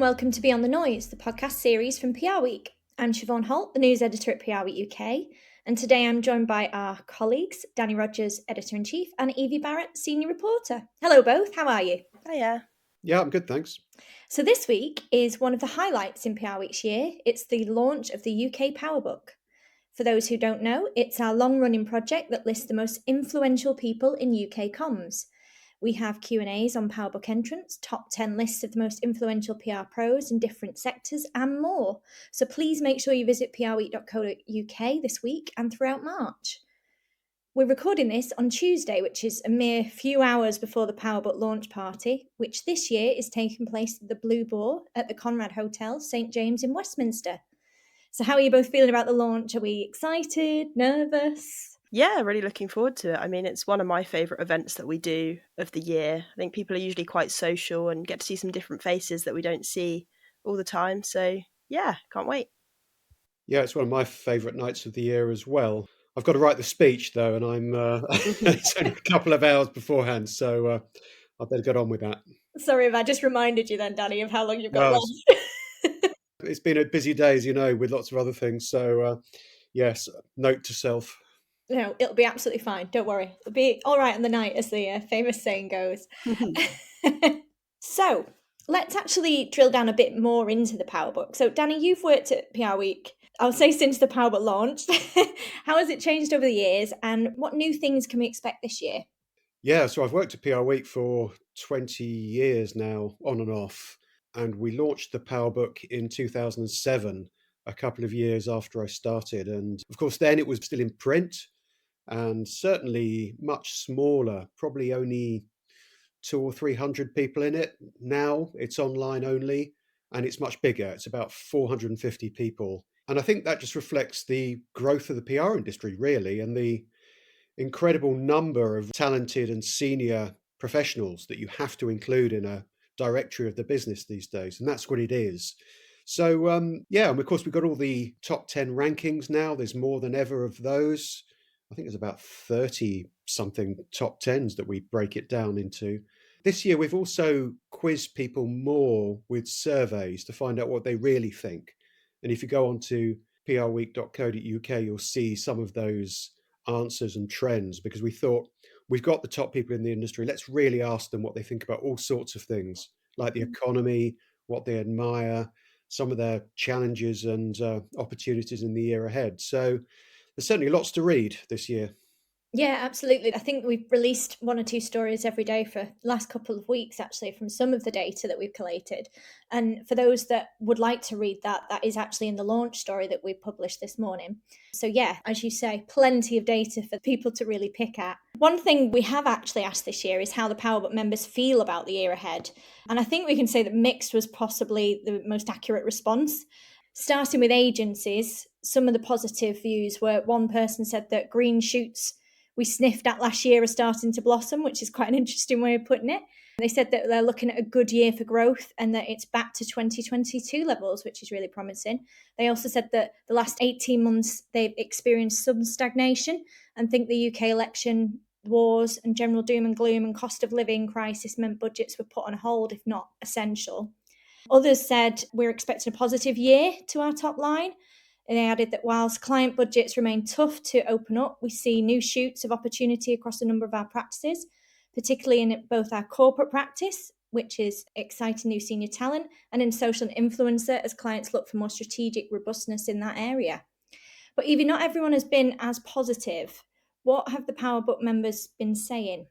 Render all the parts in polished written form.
and welcome to Beyond the Noise, the podcast series from PRWeek. I'm Siobhan Holt, the news editor at PRWeek UK, and today I'm joined by our colleagues, Danny Rogers, editor-in-chief, and Evie Barrett, senior reporter. Hello both, how are you? Hiya. Yeah, I'm good, thanks. So this week is one of the highlights in PRWeek's year. It's the launch of the UK Power Book. For those who don't know, it's our long-running project that lists the most influential people in UK comms. We have Q&As on PowerBook entrants, top 10 lists of the most influential PR pros in different sectors, and more. So please make sure you visit prweek.co.uk this week and throughout March. We're recording this on Tuesday, which is a mere few hours before the PowerBook launch party, which this year is taking place at the Blue Boar at the Conrad Hotel, St James in Westminster. So how are you both feeling about the launch? Are we excited, nervous? Yeah, really looking forward to it. I mean, it's one of my favourite events that we do of the year. I think people are usually quite social and get to see some different faces that we don't see all the time. So, yeah, can't wait. Yeah, it's one of my favourite nights of the year as well. I've got to write the speech, though, and I'm it's only a couple of hours beforehand, so I better get on with that. Sorry if I just reminded you then, Danny, of how long you've got left. It's been a busy day, as you know, with lots of other things. So, yes, note to self. No, it'll be absolutely fine. Don't worry. It'll be all right on the night, as the famous saying goes. So let's actually drill down a bit more into the Power Book. So, Danny, you've worked at PRWeek, I'll say since the Power Book launched. How has it changed over the years, and what new things can we expect this year? Yeah, so I've worked at PRWeek for 20 years now, on and off, and we launched the Power Book in 2007, a couple of years after I started. And of course, then it was still in print, and certainly much smaller, probably only 200 or 300 people in it. Now it's online only, and it's much bigger. It's about 450 people. And I think that just reflects the growth of the PR industry, really, and the incredible number of talented and senior professionals that you have to include in a directory of the business these days. And that's what it is. So, yeah, and of course, we've got all the top 10 rankings now. There's more than ever of those. I think there's about 30 something top 10s that we break it down into. This year, we've also quizzed people more with surveys to find out what they really think. And if you go on to prweek.co.uk, you'll see some of those answers and trends, because we thought we've got the top people in the industry. Let's really ask them what they think about all sorts of things, like the economy, what they admire, some of their challenges and opportunities in the year ahead. So there's certainly lots to read this year. Yeah, absolutely. I think we've released one or two stories every day for the last couple of weeks, actually, from some of the data that we've collated. And for those that would like to read that, that is actually in the launch story that we published this morning. So yeah, as you say, plenty of data for people to really pick at. One thing we have actually asked this year is how the PowerBook members feel about the year ahead. And I think we can say that mixed was possibly the most accurate response. Starting with agencies, some of the positive views were one person said that green shoots we sniffed at last year are starting to blossom, which is quite an interesting way of putting it. They said that they're looking at a good year for growth and that it's back to 2022 levels, which is really promising. They also said that the last 18 months they've experienced some stagnation and think the UK election, wars and general doom and gloom and cost of living crisis meant budgets were put on hold, if not essential. Others said we're expecting a positive year to our top line. And they added that whilst client budgets remain tough to open up, we see new shoots of opportunity across a number of our practices, particularly in both our corporate practice, which is exciting new senior talent, and in social influencer as clients look for more strategic robustness in that area. But Evie, not everyone has been as positive. What have the Power Book members been saying?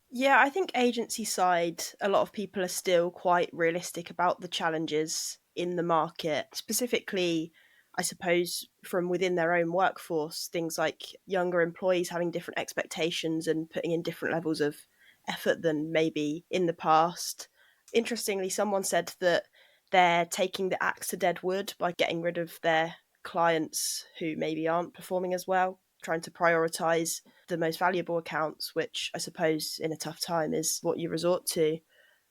Yeah, I think agency side, a lot of people are still quite realistic about the challenges in the market, specifically I suppose from within their own workforce, things like younger employees having different expectations and putting in different levels of effort than maybe in the past. Interestingly, someone said that they're taking the axe to dead wood by getting rid of their clients who maybe aren't performing as well, trying to prioritise the most valuable accounts, which I suppose in a tough time is what you resort to.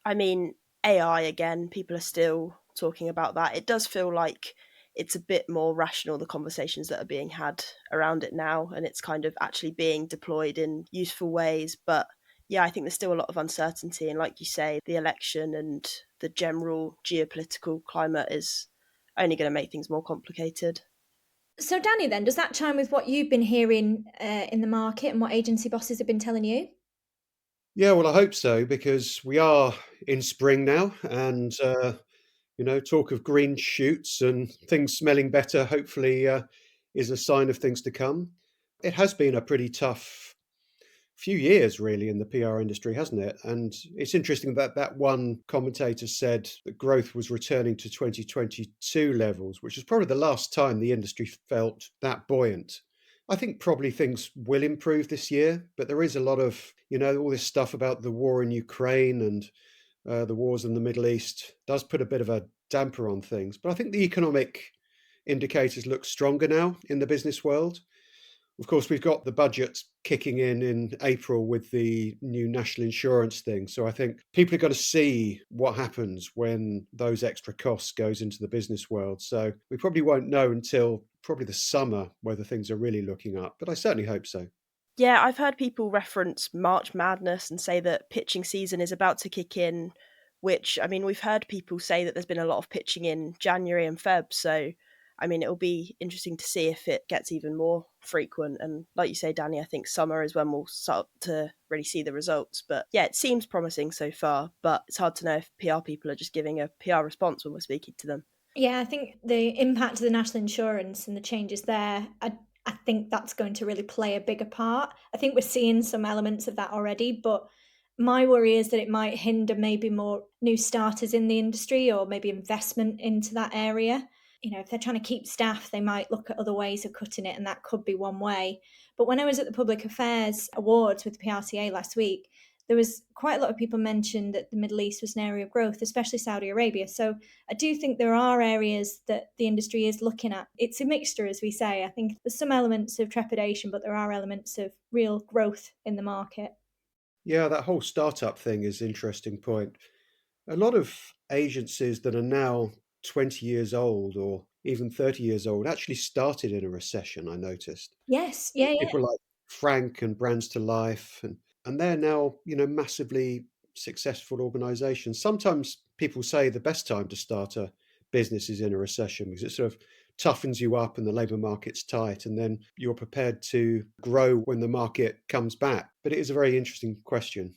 I mean, AI again, people are still talking about that. It does feel like it's a bit more rational, the conversations that are being had around it now, and it's kind of actually being deployed in useful ways. But yeah, I think there's still a lot of uncertainty. And like you say, the election and the general geopolitical climate is only going to make things more complicated. So, Danny, then, does that chime with what you've been hearing in the market and what agency bosses have been telling you? Yeah, well, I hope so, because we are in spring now, and talk of green shoots and things smelling better, hopefully, is a sign of things to come. It has been a pretty tough few years, really, in the PR industry, hasn't it? And it's interesting that that one commentator said that growth was returning to 2022 levels, which is probably the last time the industry felt that buoyant. I think probably things will improve this year, but there is a lot of, all this stuff about the war in Ukraine and the wars in the Middle East does put a bit of a damper on things. But I think the economic indicators look stronger now in the business world. Of course, we've got the budget kicking in April with the new national insurance thing. So I think people are going to see what happens when those extra costs goes into the business world. So we probably won't know until probably the summer whether things are really looking up, but I certainly hope so. Yeah, I've heard people reference March Madness and say that pitching season is about to kick in, which, I mean, we've heard people say that there's been a lot of pitching in January and Feb. So, I mean, it'll be interesting to see if it gets even more frequent. And like you say, Danny, I think summer is when we'll start to really see the results. But yeah, it seems promising so far, but it's hard to know if PR people are just giving a PR response when we're speaking to them. Yeah, I think the impact of the national insurance and the changes there, I think that's going to really play a bigger part. I think we're seeing some elements of that already, but my worry is that it might hinder maybe more new starters in the industry or maybe investment into that area. If they're trying to keep staff, they might look at other ways of cutting it, and that could be one way. But when I was at the Public Affairs Awards with the PRCA last week, there was quite a lot of people mentioned that the Middle East was an area of growth, especially Saudi Arabia. So I do think there are areas that the industry is looking at. It's a mixture, as we say. I think there's some elements of trepidation, but there are elements of real growth in the market. Yeah, that whole startup thing is an interesting point. A lot of agencies that are now 20 years old or even 30 years old actually started in a recession, I noticed. Yes, yeah, yeah. People like Frank and Brands to Life, and they're now, massively successful organizations. Sometimes people say the best time to start a business is in a recession because it sort of toughens you up and the labor market's tight, and then you're prepared to grow when the market comes back. But it is a very interesting question.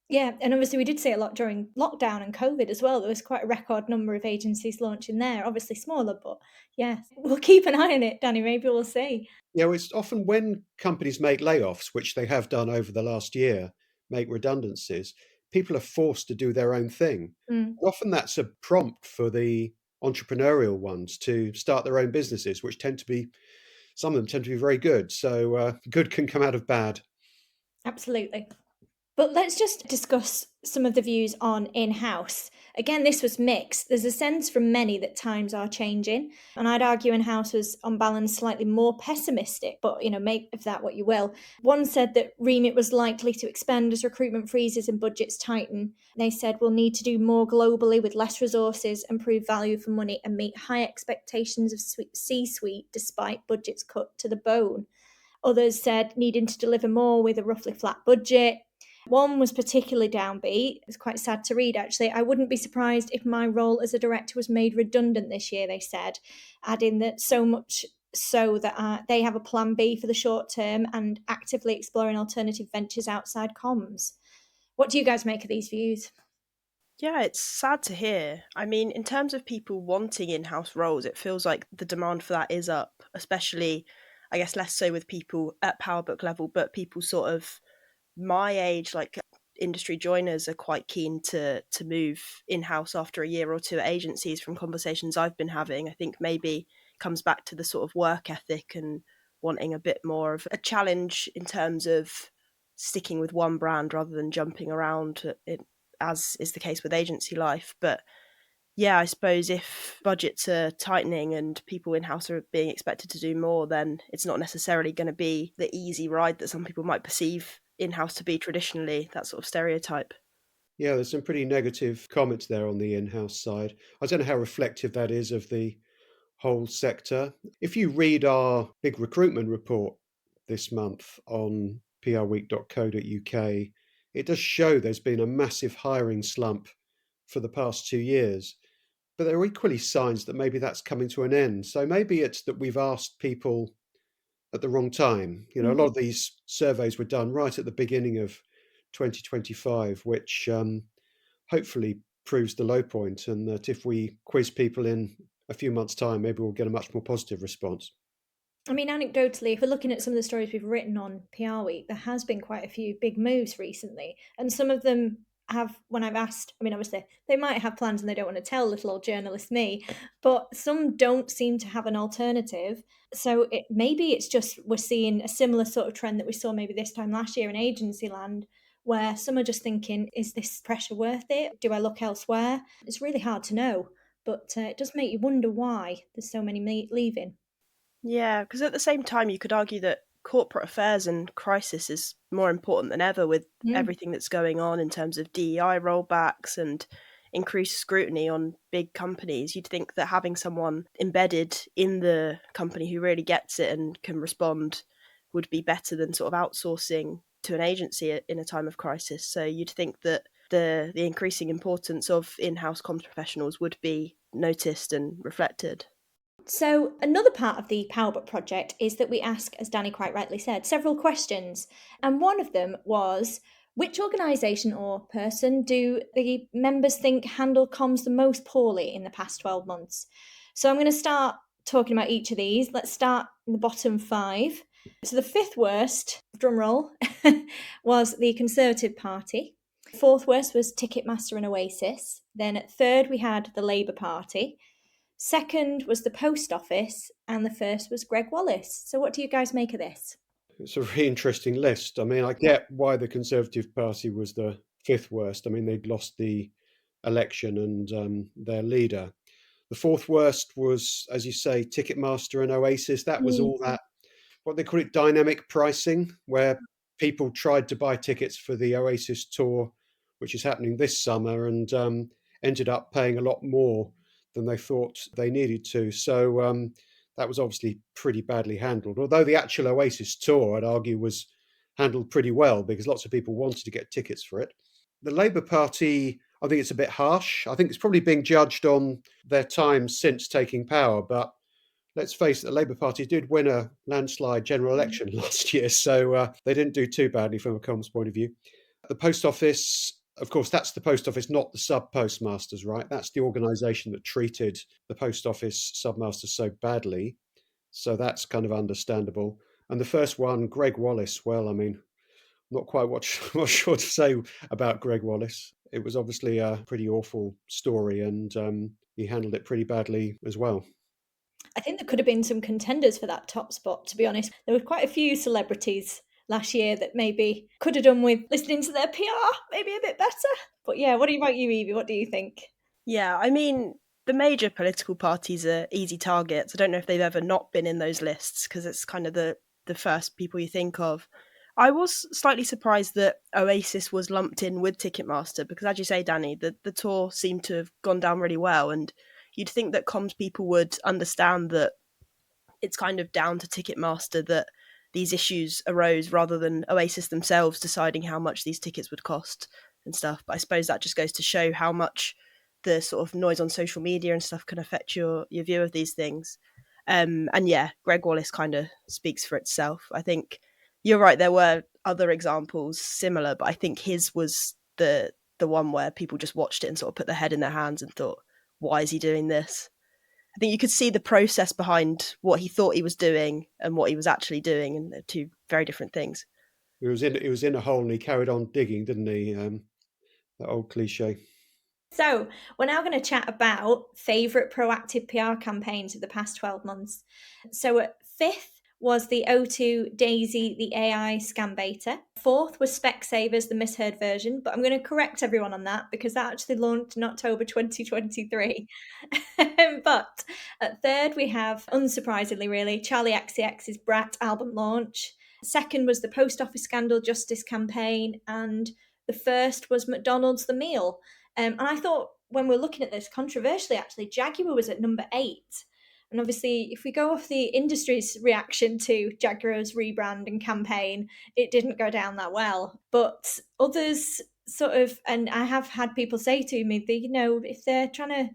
Yeah, and obviously we did see a lot during lockdown and COVID as well. There was quite a record number of agencies launching there, obviously smaller, but yeah, we'll keep an eye on it, Danny. Maybe we'll see. It's often when companies make layoffs, which they have done over the last year, make redundancies, people are forced to do their own thing. Mm. Often that's a prompt for the entrepreneurial ones to start their own businesses, which tend to be, some of them tend to be very good. So good can come out of bad. Absolutely. But let's just discuss some of the views on in house. Again, this was mixed. There's a sense from many that times are changing. And I'd argue in house was, on balance, slightly more pessimistic, but make of that what you will. One said that Remit was likely to expand as recruitment freezes and budgets tighten. They said we'll need to do more globally with less resources, improve value for money, and meet high expectations of C suite despite budgets cut to the bone. Others said needing to deliver more with a roughly flat budget. One was particularly downbeat. It was quite sad to read, actually. I wouldn't be surprised if my role as a director was made redundant this year, they said, adding that so much so that they have a plan B for the short term and actively exploring alternative ventures outside comms. What do you guys make of these views? Yeah, it's sad to hear. I mean, in terms of people wanting in house roles, it feels like the demand for that is up, especially, I guess, less so with people at Power Book level, but people sort of my age, like industry joiners, are quite keen to move in house after a year or two at agencies. From conversations I've been having, I think maybe comes back to the sort of work ethic and wanting a bit more of a challenge in terms of sticking with one brand rather than jumping around it, as is the case with agency life. But yeah, I suppose if budgets are tightening and people in house are being expected to do more, then it's not necessarily going to be the easy ride that some people might perceive in house to be traditionally, that sort of stereotype. Yeah, there's some pretty negative comments there on the in-house side. I don't know how reflective that is of the whole sector. If you read our big recruitment report this month on prweek.co.uk, it does show there's been a massive hiring slump for the past 2 years. But there are equally signs that maybe that's coming to an end. So maybe it's that we've asked people at the wrong time. A lot of these surveys were done right at the beginning of 2025, which hopefully proves the low point, and that if we quiz people in a few months' time, maybe we'll get a much more positive response. I mean, anecdotally, if we're looking at some of the stories we've written on PR Week, there has been quite a few big moves recently. And some of them have, when I've asked, I mean, obviously, they might have plans and they don't want to tell little old journalist me, but some don't seem to have an alternative. So maybe it's just we're seeing a similar sort of trend that we saw maybe this time last year in agency land, where some are just thinking, is this pressure worth it? Do I look elsewhere? It's really hard to know, but it does make you wonder why there's so many leaving. Yeah, because at the same time, you could argue that corporate affairs and crisis is more important than ever with everything that's going on in terms of DEI rollbacks and increased scrutiny on big companies. You'd think that having someone embedded in the company who really gets it and can respond would be better than sort of outsourcing to an agency in a time of crisis. So you'd think that the increasing importance of in-house comms professionals would be noticed and reflected. So, another part of the Power Book project is that we ask, as Danny quite rightly said, several questions. And one of them was, which organisation or person do the members think handled comms the most poorly in the past 12 months? So, I'm going to start talking about each of these. Let's start in the bottom 5. So, the 5th worst, drum roll, was the Conservative Party. 4th worst was Ticketmaster and Oasis. Then at 3rd, we had the Labour Party. 2nd was the Post Office, and the 1st was Greg Wallace. So what do you guys make of this? It's a really interesting list. I mean, I get why the Conservative Party was the 5th worst. I mean, they'd lost the election and their leader. The 4th worst was, as you say, Ticketmaster and Oasis. That was all that, what they call it, dynamic pricing, where people tried to buy tickets for the Oasis tour, which is happening this summer, and ended up paying a lot more than they thought they needed to. So that was obviously pretty badly handled. Although the actual Oasis tour, I'd argue, was handled pretty well because lots of people wanted to get tickets for it. The Labour Party, I think it's a bit harsh. I think it's probably being judged on their time since taking power, but let's face it, the Labour Party did win a landslide general election last year, so they didn't do too badly from a comms point of view. The Post Office, of course, that's the Post Office, not the sub-postmasters, right? That's the organisation that treated the Post Office submasters so badly. So that's kind of understandable. And the first one, Greg Wallace, well, I mean, not quite what sure to say about Greg Wallace. It was obviously a pretty awful story, and he handled it pretty badly as well. I think there could have been some contenders for that top spot, to be honest. There were quite a few celebrities last year that maybe could have done with listening to their PR maybe a bit better. But yeah, what about you, Evie? What do you think? Yeah, I mean, the major political parties are easy targets. I don't know if they've ever not been in those lists because it's kind of the first people you think of. I was slightly surprised that Oasis was lumped in with Ticketmaster because, as you say, Danny, the tour seemed to have gone down really well, and you'd think that comms people would understand that it's kind of down to Ticketmaster that these issues arose rather than Oasis themselves deciding how much these tickets would cost and stuff. But I suppose that just goes to show how much the sort of noise on social media and stuff can affect your view of these things. And yeah, Greg Wallace kind of speaks for itself. I think you're right. There were other examples similar, but I think his was the one where people just watched it and sort of put their head in their hands and thought, why is he doing this? I think you could see the process behind what he thought he was doing and what he was actually doing, and they're two very different things. He was in a hole and he carried on digging, didn't he? That old cliche. So, we're now going to chat about favourite proactive PR campaigns of the past 12 months. So, at 5th was the O2 Daisy, the AI scam beta. 4th was Specsavers, the misheard version, but I'm going to correct everyone on that because that actually launched in October 2023. But at 3rd, we have, unsurprisingly really, Charlie XCX's Brat album launch. 2nd was the Post Office Scandal Justice campaign, and the 1st was McDonald's The Meal. And I thought when we're looking at this, controversially actually, Jaguar was at number 8. And obviously, if we go off the industry's reaction to Jaguar's rebrand and campaign, it didn't go down that well. But others sort of, and I have had people say to me that, if they're trying to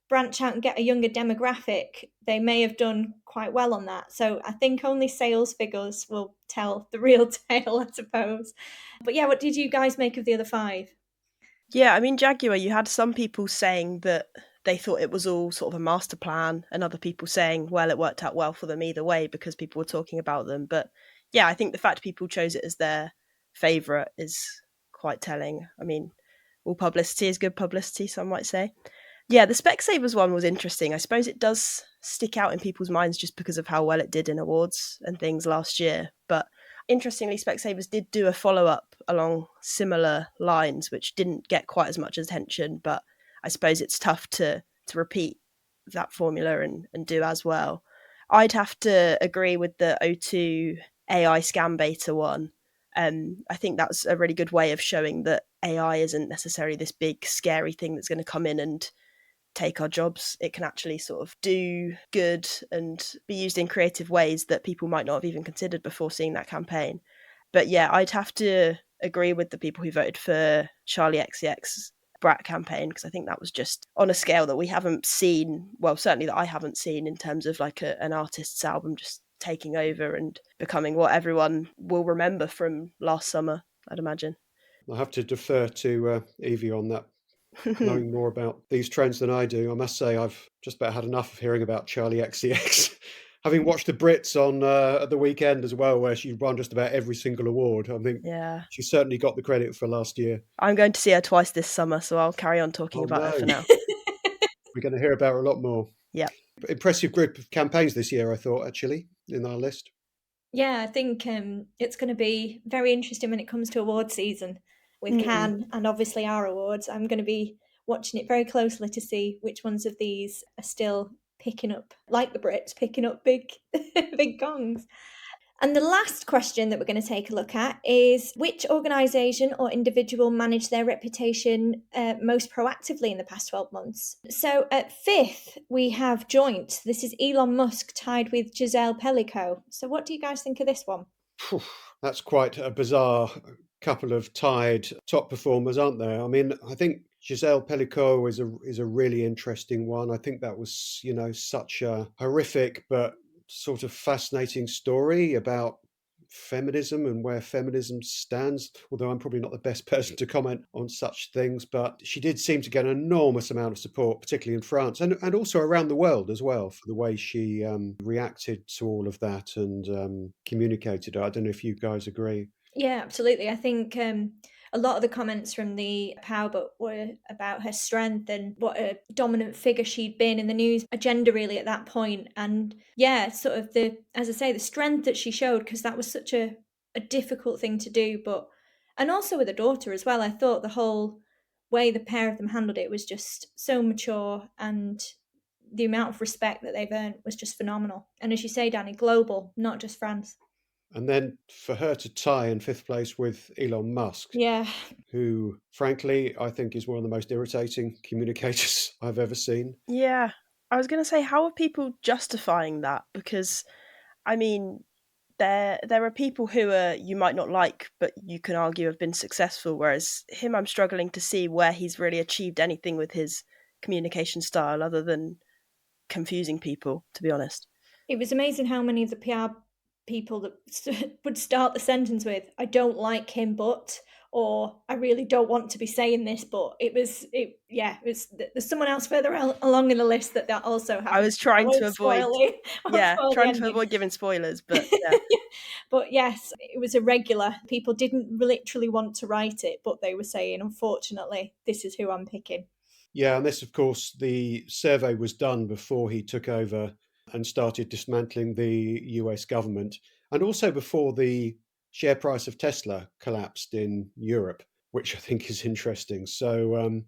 branch out and get a younger demographic, they may have done quite well on that. So I think only sales figures will tell the real tale, I suppose. But yeah, what did you guys make of the other 5? Yeah, I mean, Jaguar, you had some people saying that they thought it was all sort of a master plan, and other people saying, well, it worked out well for them either way because people were talking about them. But yeah, I think the fact people chose it as their favourite is quite telling. I mean, all publicity is good publicity, some might say. Yeah, the Specsavers one was interesting. I suppose it does stick out in people's minds just because of how well it did in awards and things last year. But interestingly, Specsavers did do a follow-up along similar lines, which didn't get quite as much attention, but I suppose it's tough to repeat that formula and do as well. I'd have to agree with the O2 AI scam beta one. I think that's a really good way of showing that AI isn't necessarily this big scary thing that's going to come in and take our jobs. It can actually sort of do good and be used in creative ways that people might not have even considered before seeing that campaign. But yeah, I'd have to agree with the people who voted for Charlie XCX Brat campaign, because I think that was just on a scale that we haven't seen, well, certainly that I haven't seen, in terms of like an artist's album just taking over and becoming what everyone will remember from last summer, I'd imagine. I'll have to defer to Evie on that, knowing more about these trends than I do. I must say I've just about had enough of hearing about Charlie XCX. Having watched the Brits on at the weekend as well, where she won just about every single award, I think Yeah. she certainly got the credit for last year. I'm going to see her twice this summer, so I'll carry on talking Oh about her no, for now. we're going to hear about her a lot more. Yeah. Impressive group of campaigns this year, I thought, actually, in our list. Yeah, I think it's going to be very interesting when it comes to award season with Cannes and obviously our awards. I'm going to be watching it very closely to see which ones of these are still picking up, like the Brits, picking up big, big gongs. And the last question that we're going to take a look at is which organisation or individual managed their reputation most proactively in the past 12 months? So at 5th, we have Joint. This is Elon Musk tied with Giselle Pellico. So what do you guys think of this one? That's quite a bizarre couple of tied top performers, aren't there? I mean, I think Giselle Pellico is a really interesting one. I think that was, such a horrific but sort of fascinating story about feminism and where feminism stands, although I'm probably not the best person to comment on such things. But she did seem to get an enormous amount of support, particularly in France and also around the world as well, for the way she reacted to all of that and communicated it. I don't know if you guys agree. Yeah, absolutely. I think a lot of the comments from the Power Book were about her strength and what a dominant figure she'd been in the news agenda really at that point. And yeah, sort of as I say, the strength that she showed, because that was such a difficult thing to do. And also with a daughter as well, I thought the whole way the pair of them handled it was just so mature, and the amount of respect that they've earned was just phenomenal. And as you say, Danny, global, not just France. And then for her to tie in 5th place with Elon Musk, Yeah. who, frankly, I think is one of the most irritating communicators I've ever seen. Yeah. I was going to say, how are people justifying that? Because, I mean, there are people who you might not like, but you can argue have been successful, whereas him, I'm struggling to see where he's really achieved anything with his communication style other than confusing people, to be honest. It was amazing how many of the PR people that would start the sentence with "I don't like him, but," or "I really don't want to be saying this, but." There's someone else further along in the list that also happened. I was trying to avoid, trying to ending. avoid giving spoilers, but yeah. But yes, it was irregular. People didn't literally want to write it, but they were saying, "Unfortunately, this is who I'm picking." Yeah, and this, of course, the survey was done before he took over and started dismantling the US government, and also before the share price of Tesla collapsed in Europe, which I think is interesting. So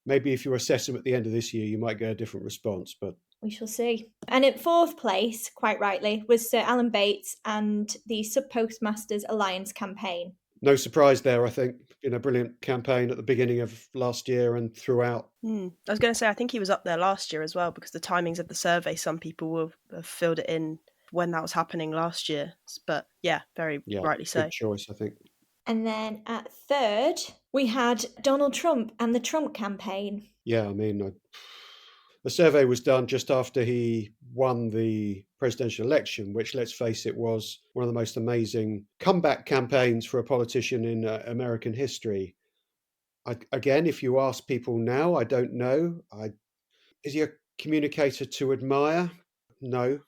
maybe if you assess him at the end of this year, you might get a different response. But We shall see. And at 4th place, quite rightly, was Sir Alan Bates and the Sub Postmasters Alliance campaign. No surprise there, I think. In a brilliant campaign at the beginning of last year and throughout. I was going to say, I think he was up there last year as well, because the timings of the survey, some people will have filled it in when that was happening last year. But yeah, very Yeah, rightly so. good choice, I think. And then at third, we had Donald Trump and the Trump campaign. Yeah, I mean, the survey was done just after he won the presidential election, which, let's face it, was one of the most amazing comeback campaigns for a politician in American history. Again, if you ask people now, I don't know. Is he a communicator to admire? No,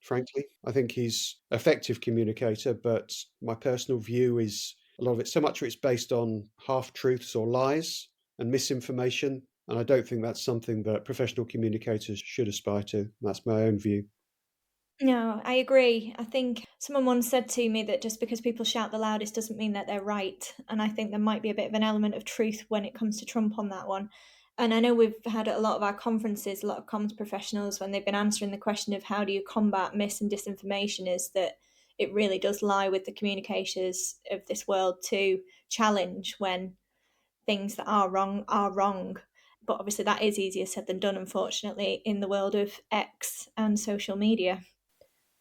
frankly. I think he's an effective communicator, but my personal view is a lot of it, so much of it's based on half truths or lies and misinformation. And I don't think that's something that professional communicators should aspire to. That's my own view. No, I agree. I think someone once said to me that just because people shout the loudest doesn't mean that they're right. And I think there might be a bit of an element of truth when it comes to Trump on that one. And I know we've had at a lot of our conferences, a lot of comms professionals, when they've been answering the question of how do you combat mis and disinformation, is that it really does lie with the communicators of this world to challenge when things that are wrong are wrong. But obviously, that is easier said than done, unfortunately, in the world of X and social media.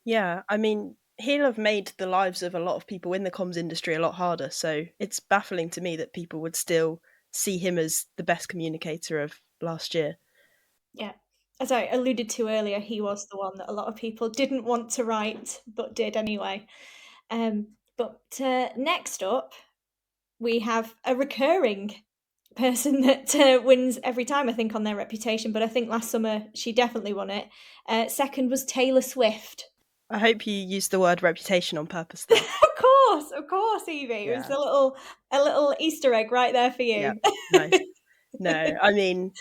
Yeah, I mean, he'll have made the lives of a lot of people in the comms industry a lot harder. So it's baffling to me that people would still see him as the best communicator of last year. Yeah. As I alluded to earlier, he was the one that a lot of people didn't want to write, but did anyway. But next up, we have a recurring person that wins every time, I think, on their reputation. But I think last summer she definitely won it. Second was Taylor Swift. I hope you used the word reputation on purpose there. Of course, Evie. It was Yeah. a little Easter egg right there for Yeah, you. nice. No, I mean,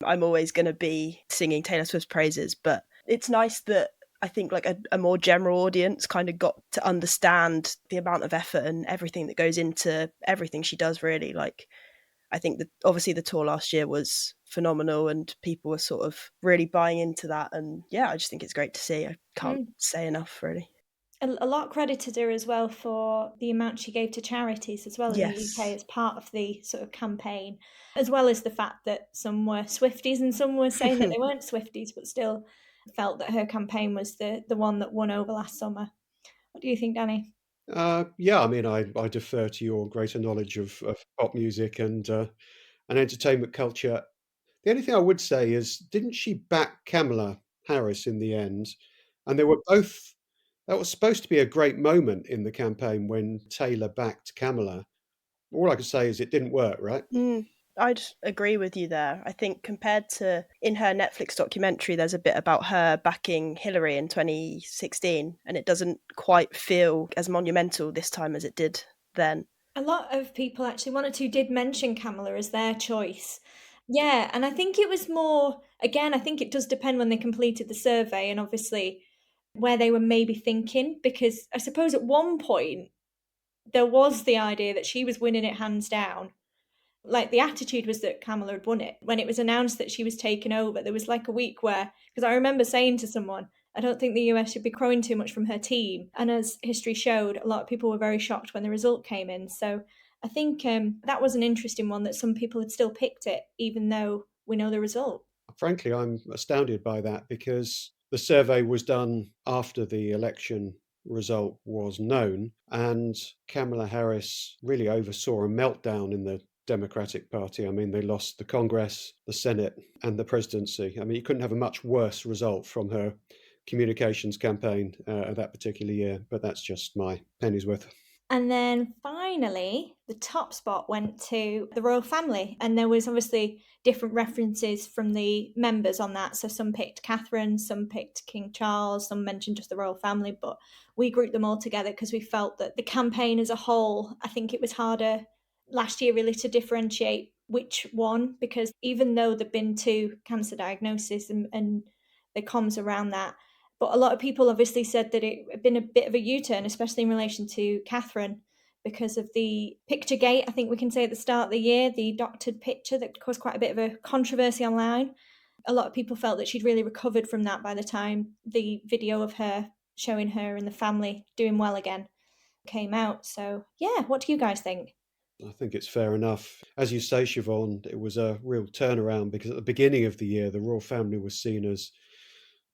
I'm always going to be singing Taylor Swift's praises, but it's nice that I think like a more general audience kind of got to understand the amount of effort and everything that goes into everything she does, really. Like, I think that obviously the tour last year was phenomenal and people were sort of really buying into that. And yeah, I just think it's great to see. I can't say enough, really. A lot credited her as well for the amount she gave to charities as well in the UK Yes. as part of the sort of campaign, as well as the fact that some were Swifties and some were saying that they weren't Swifties, but still felt that her campaign was the one that won over last summer. What do you think, Danny? Yeah, I mean, I defer to your greater knowledge of pop music and entertainment culture. The only thing I would say is, didn't she back Kamala Harris in the end? And they were both, that was supposed to be a great moment in the campaign when Taylor backed Kamala. All I can say is it didn't work, right? I'd agree with you there. I think compared to in her Netflix documentary, there's a bit about her backing Hillary in 2016, and it doesn't quite feel as monumental this time as it did then. A lot of people, actually, one or two did mention Kamala as their choice. Yeah, and I think it was more, again, I think it does depend when they completed the survey and obviously where they were maybe thinking, because I suppose at one point there was the idea that she was winning it hands down. Like the attitude was that Kamala had won it. When it was announced that she was taking over, there was like a week where, because I remember saying to someone, I don't think the US should be crowing too much from her team. And as history showed, a lot of people were very shocked when the result came in. So I think that was an interesting one that some people had still picked it, even though we know the result. Frankly, I'm astounded by that because the survey was done after the election result was known, and Kamala Harris really oversaw a meltdown in the Democratic Party. I mean, they lost the Congress, the Senate, and the presidency. I mean, you couldn't have a much worse result from her communications campaign that particular year, but that's just my penny's worth. And then finally, the top spot went to the royal family. And there was obviously different references from the members on that. So some picked Catherine, some picked King Charles, some mentioned just the royal family. But we grouped them all together because we felt that the campaign as a whole, I think it was harder last year really to differentiate which one, because even though there've been two cancer diagnoses and the comms around that, but a lot of people obviously said that it had been a bit of a U-turn, especially in relation to Catherine, because of the picture gate, I think we can say at the start of the year, the doctored picture that caused quite a bit of a controversy online. A lot of people felt that she'd really recovered from that by the time the video of her showing her and the family doing well again. came out. So yeah, what do you guys think? I think it's fair enough. As you say, Siobhan, it was a real turnaround because at the beginning of the year, the royal family was seen as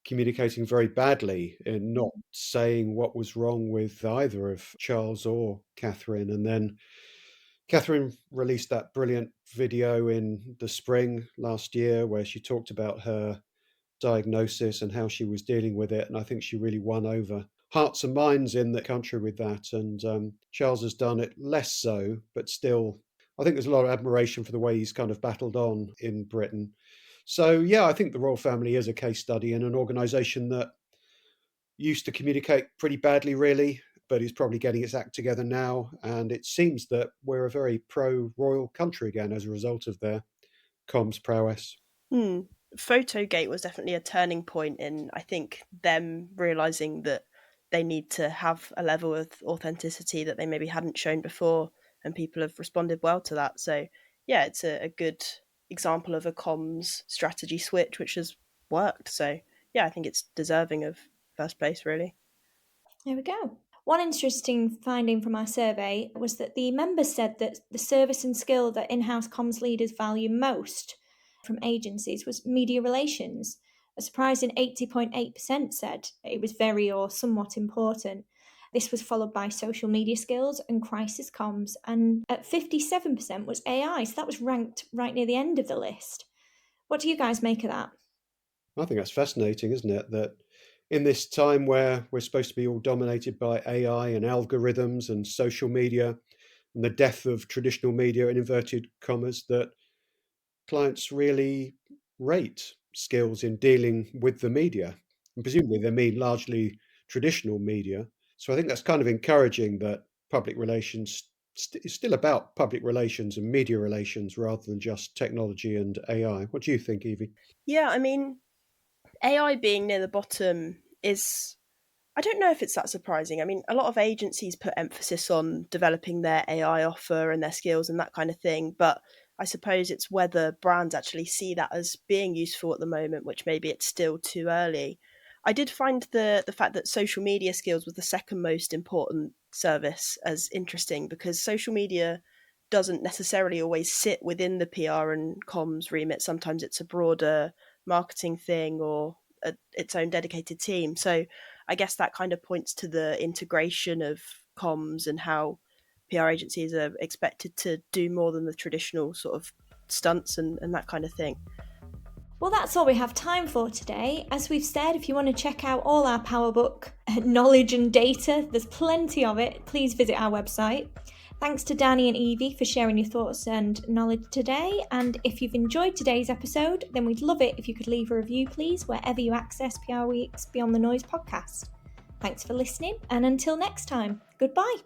communicating very badly in not saying what was wrong with either of Charles or Catherine. And then Catherine released that brilliant video in the spring last year where she talked about her diagnosis and how she was dealing with it. And I think she really won over hearts and minds in the country with that. And Charles has done it less so, but still, I think there's a lot of admiration for the way he's kind of battled on in Britain. So, yeah, I think the royal family is a case study in an organisation that used to communicate pretty badly, really, but is probably getting its act together now. And it seems that we're a very pro royal country again as a result of their comms prowess. Hmm. Photogate was definitely a turning point in, I think, them realizing that they need to have a level of authenticity that they maybe hadn't shown before, and people have responded well to that. So, yeah, it's a good example of a comms strategy switch which has worked. So, yeah, I think it's deserving of first place, really. There we go. One interesting finding from our survey was that the members said that the service and skill that in-house comms leaders value most from agencies was media relations. A surprising 80.8% said it was very or somewhat important. This was followed by social media skills and crisis comms, and at 57% was AI, so that was ranked right near the end of the list. What do you guys make of that? I think that's fascinating, isn't it? That in this time where we're supposed to be all dominated by AI and algorithms and social media and the death of traditional media in inverted commas, that clients really rate skills in dealing with the media. And presumably they mean largely traditional media. So I think that's kind of encouraging that public relations is still about public relations and media relations rather than just technology and AI. What do you think, Evie? Yeah, I mean, AI being near the bottom is, I don't know if it's that surprising. I mean, a lot of agencies put emphasis on developing their AI offer and their skills and that kind of thing, but I suppose it's whether brands actually see that as being useful at the moment, which maybe it's still too early. I did find the fact that social media skills was the second most important service as interesting, because social media doesn't necessarily always sit within the PR and comms remit. Sometimes it's a broader marketing thing or its own dedicated team. So I guess that kind of points to the integration of comms and how PR agencies are expected to do more than the traditional sort of stunts and that kind of thing. Well, that's all we have time for today. As we've said, if you want to check out all our Power Book knowledge and data, there's plenty of it. Please visit our website. Thanks to Danny and Evie for sharing your thoughts and knowledge today. And if you've enjoyed today's episode, then we'd love it if you could leave a review, please, wherever you access PRWeek's Beyond the Noise podcast. Thanks for listening, and until next time, goodbye.